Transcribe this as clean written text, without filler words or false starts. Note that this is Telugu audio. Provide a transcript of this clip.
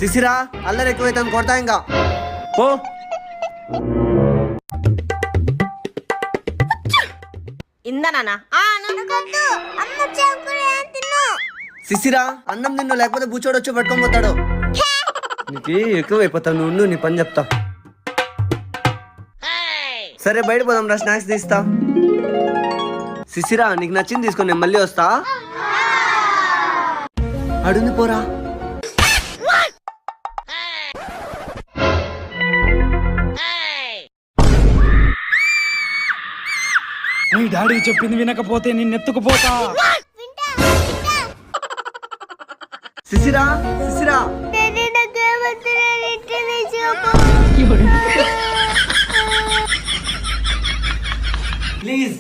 శిశిరా అల్లరి ఎక్కువైతే కొడతా ఇంకా పో. ఇందా నాన్న శిశిరా అన్నం తిన్ను లేకపోతే బూచోడు వచ్చి పట్టుకొని పోతాడు. నీకు ఎక్కువ అయిపోతావు, నువ్వు నీ పని చెప్తా. సరే బయట పోదాం రా, స్నాక్స్ తీస్తా. శిశిరా నీకు నచ్చింది తీసుకొని నేను మళ్ళీ వస్తా. అడుగు పోరా. నీ డాడీ చెప్పింది వినకపోతే నిన్నెత్తుకుపోతా. శిశిరా శిశిరా ప్లీజ్